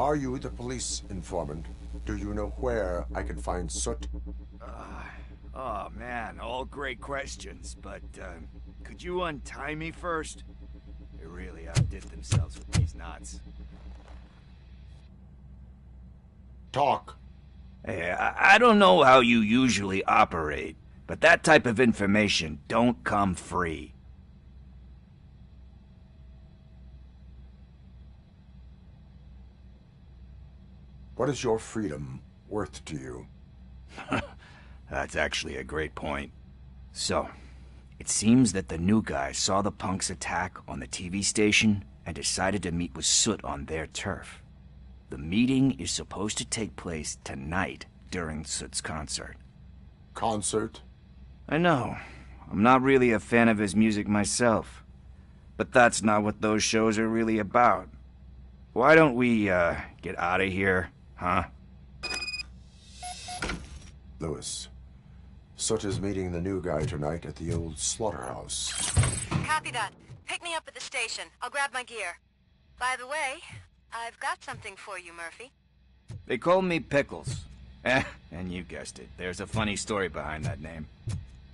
Are you the police informant? Do you know where I can find Soot? Oh man, all great questions, but could you untie me first? They really outdid themselves with these knots. Talk. Hey, I don't know how you usually operate, but that type of information don't come free. What is your freedom worth to you? That's actually a great point. So, it seems that the new guy saw the punks' attack on the TV station and decided to meet with Soot on their turf. The meeting is supposed to take place tonight during Soot's concert. Concert? I know. I'm not really a fan of his music myself. But that's not what those shows are really about. Why don't we, get out of here, huh? Lewis. Soot is meeting the new guy tonight at the old slaughterhouse. Copy that. Pick me up at the station. I'll grab my gear. By the way, I've got something for you, Murphy. They call me Pickles. And you guessed it. There's a funny story behind that name.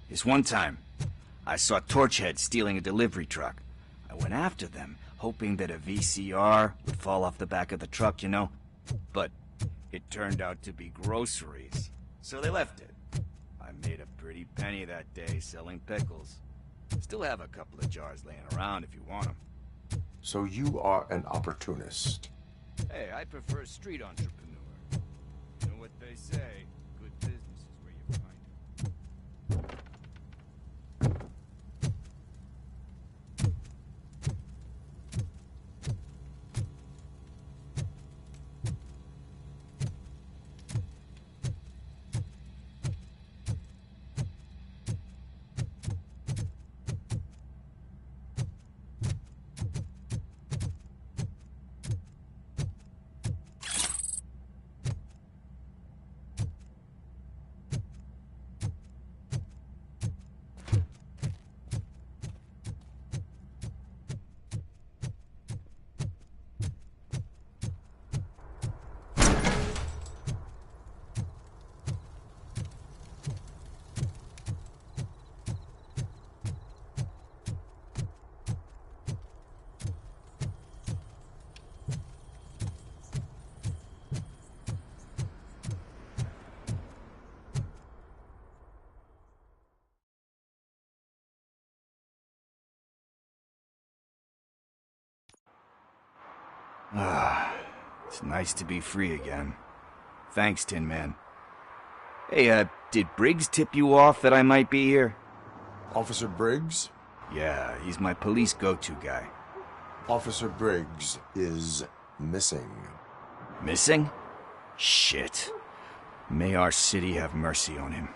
This one time, I saw Torchhead stealing a delivery truck. I went after them, hoping that a VCR would fall off the back of the truck, you know? But it turned out to be groceries. So they left it. I made a pretty penny that day selling pickles. Still have a couple of jars laying around if you want them. So you are an opportunist. Hey, I prefer street entrepreneur. You know what they say, good business is where you find it. It's nice to be free again. Thanks, Tin Man. Hey, did Briggs tip you off that I might be here? Officer Briggs? Yeah, he's my police go-to guy. Officer Briggs is missing. Missing? Shit. May our city have mercy on him.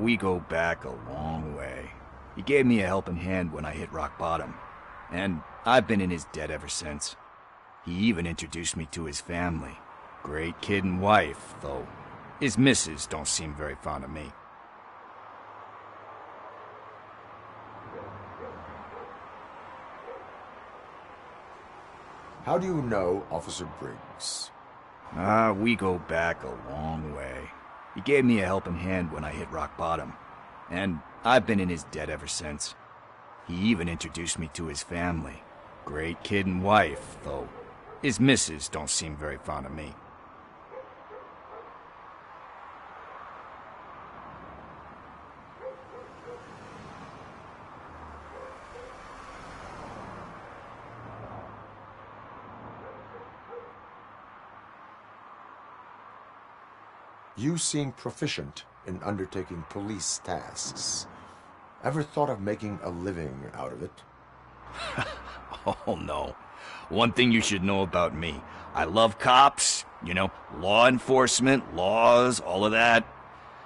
We go back a long way. He gave me a helping hand when I hit rock bottom, and I've been in his debt ever since. He even introduced me to his family. Great kid and wife, though his missus don't seem very fond of me. How do you know Officer Briggs? We go back a long way. He gave me a helping hand when I hit rock bottom, and I've been in his debt ever since. He even introduced me to his family. Great kid and wife, though his missus don't seem very fond of me. You seem proficient in undertaking police tasks. Ever thought of making a living out of it? Oh no. One thing you should know about me. I love cops, law enforcement, laws, all of that.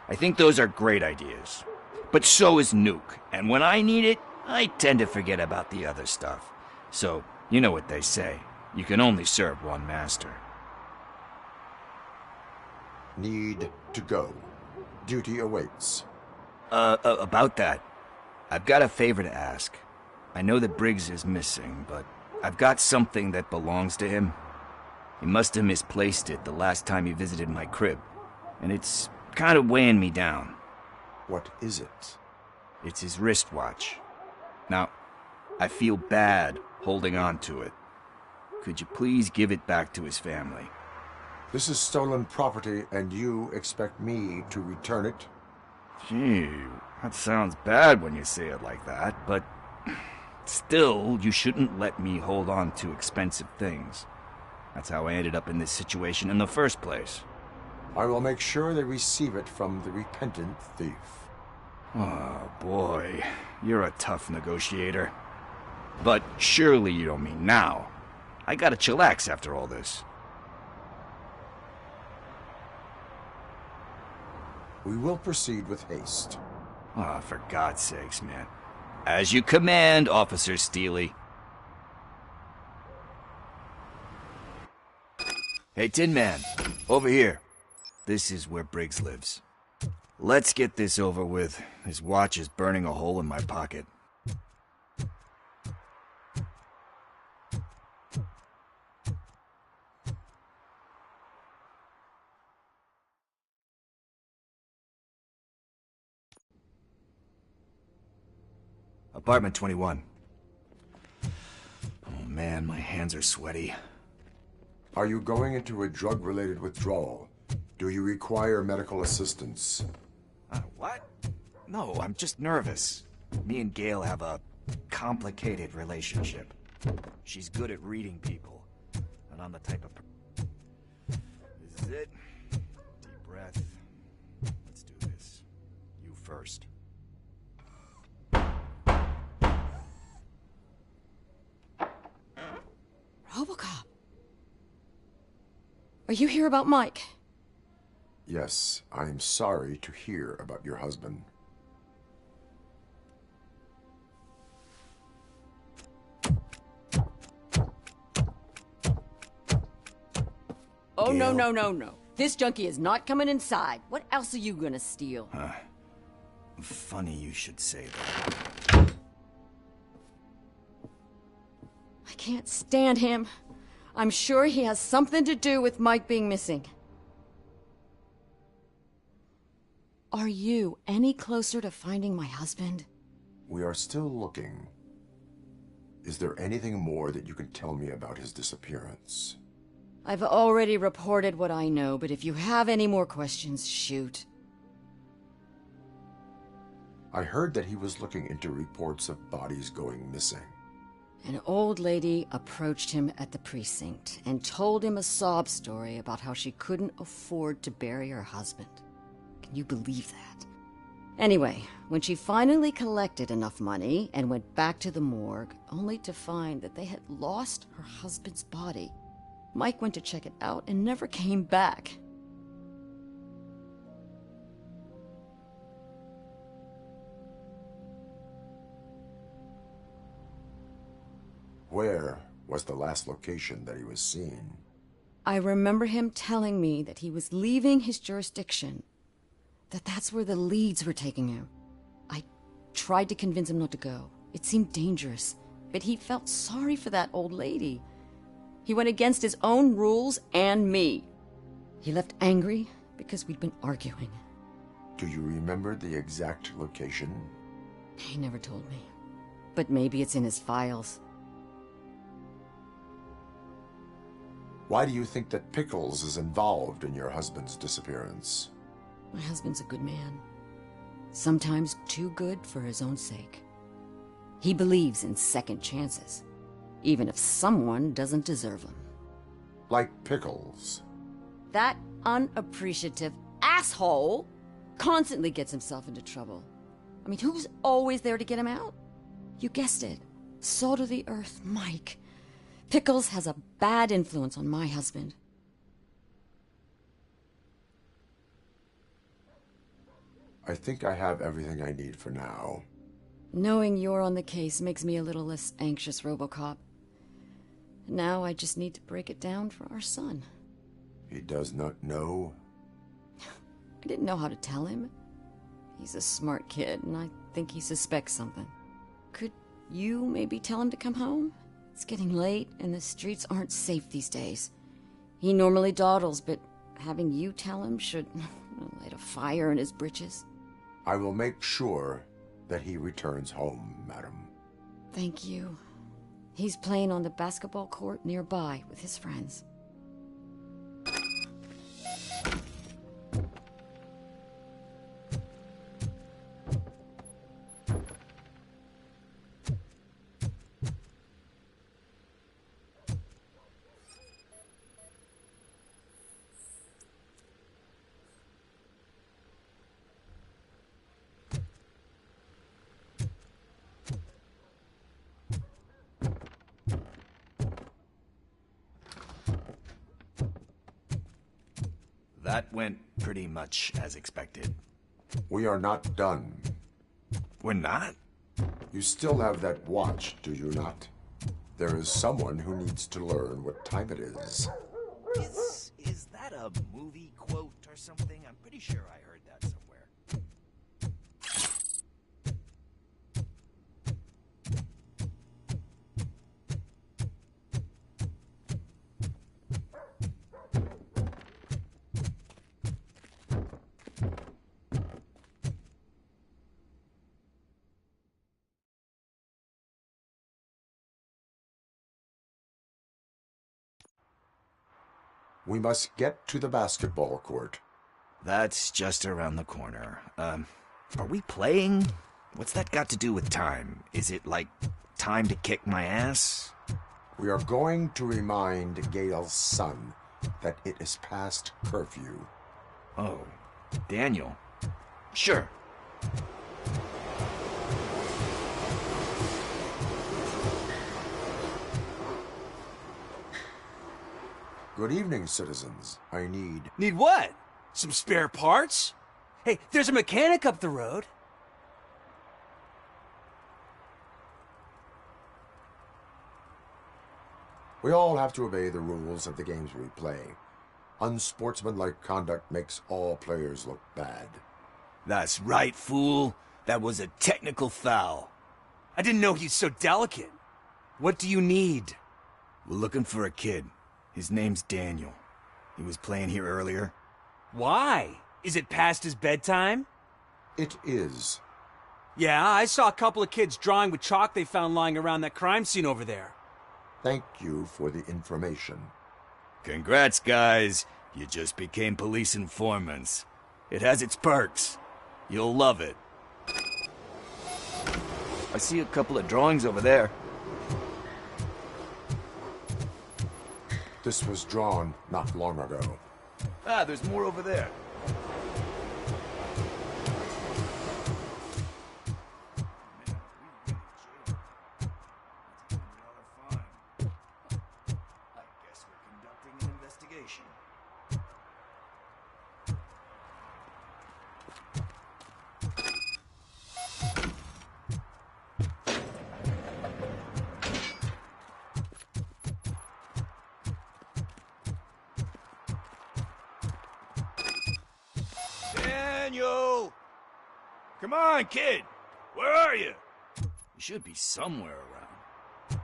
I think those are great ideas. But so is Nuke, and when I need it, I tend to forget about the other stuff. So, you know what they say. You can only serve one master. Need to go. Duty awaits. About that. I've got a favor to ask. I know that Briggs is missing, but I've got something that belongs to him. He must have misplaced it the last time he visited my crib, and it's kind of weighing me down. What is it? It's his wristwatch. Now, I feel bad holding on to it. Could you please give it back to his family? This is stolen property, and you expect me to return it? Gee, that sounds bad when you say it like that, but still, you shouldn't let me hold on to expensive things. That's how I ended up in this situation in the first place. I will make sure they receive it from the repentant thief. Oh, boy. You're a tough negotiator. But surely you don't mean now. I gotta chillax after all this. We will proceed with haste. Ah, for God's sakes, man. As you command, Officer Steely. Hey, Tin Man, over here. This is where Briggs lives. Let's get this over with. His watch is burning a hole in my pocket. Apartment 21. Oh man, my hands are sweaty. Are you going into a drug-related withdrawal? Do you require medical assistance? What? No, I'm just nervous. Me and Gail have a complicated relationship. She's good at reading people, and I'm the type of... This is it. Deep breath. Let's do this. You first. Robocop. Are you here about Mike? Yes, I'm sorry to hear about your husband. Oh, no, no, no, no. This junkie is not coming inside. What else are you gonna steal? Funny you should say that. I can't stand him. I'm sure he has something to do with Mike being missing. Are you any closer to finding my husband? We are still looking. Is there anything more that you can tell me about his disappearance? I've already reported what I know, but if you have any more questions, shoot. I heard that he was looking into reports of bodies going missing. An old lady approached him at the precinct and told him a sob story about how she couldn't afford to bury her husband. Can you believe that? Anyway, when she finally collected enough money and went back to the morgue, only to find that they had lost her husband's body, Mike went to check it out and never came back. Where was the last location that he was seen? I remember him telling me that he was leaving his jurisdiction, that's where the leads were taking him. I tried to convince him not to go. It seemed dangerous, but he felt sorry for that old lady. He went against his own rules and me. He left angry because we'd been arguing. Do you remember the exact location? He never told me. But maybe it's in his files. Why do you think that Pickles is involved in your husband's disappearance? My husband's a good man. Sometimes too good for his own sake. He believes in second chances, even if someone doesn't deserve them. Like Pickles. That unappreciative asshole constantly gets himself into trouble. I mean, who's always there to get him out? You guessed it. Salt of the earth, Mike. Pickles has a bad influence on my husband. I think I have everything I need for now. Knowing you're on the case makes me a little less anxious, Robocop. Now I just need to break it down for our son. He does not know? I didn't know how to tell him. He's a smart kid, and I think he suspects something. Could you maybe tell him to come home? It's getting late, and the streets aren't safe these days. He normally dawdles, but having you tell him should light a fire in his britches. I will make sure that he returns home, madam. Thank you. He's playing on the basketball court nearby with his friends. That went pretty much as expected. We are not done. We're not? You still have that watch, do you not? There is someone who needs to learn what time it is. Is that a movie quote or something? I'm pretty sure I heard that somewhere. We must get to the basketball court. That's just around the corner. Are we playing? What's that got to do with time? Is it like time to kick my ass? We are going to remind Gail's son that it is past curfew. Oh, Daniel. Sure. Good evening, citizens. I need... Need what? Some spare parts? Hey, there's a mechanic up the road. We all have to obey the rules of the games we play. Unsportsmanlike conduct makes all players look bad. That's right, fool. That was a technical foul. I didn't know he's so delicate. What do you need? We're looking for a kid. His name's Daniel. He was playing here earlier. Why? Is it past his bedtime? It is. Yeah, I saw a couple of kids drawing with chalk they found lying around that crime scene over there. Thank you for the information. Congrats, guys. You just became police informants. It has its perks. You'll love it. I see a couple of drawings over there. This was drawn not long ago. Ah, there's more over there. Daniel! Come on, kid! Where are you? You should be somewhere around.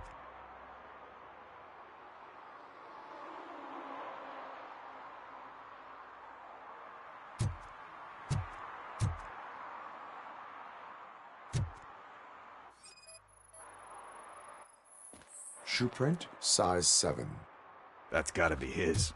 Shoe print, size 7. That's gotta be his.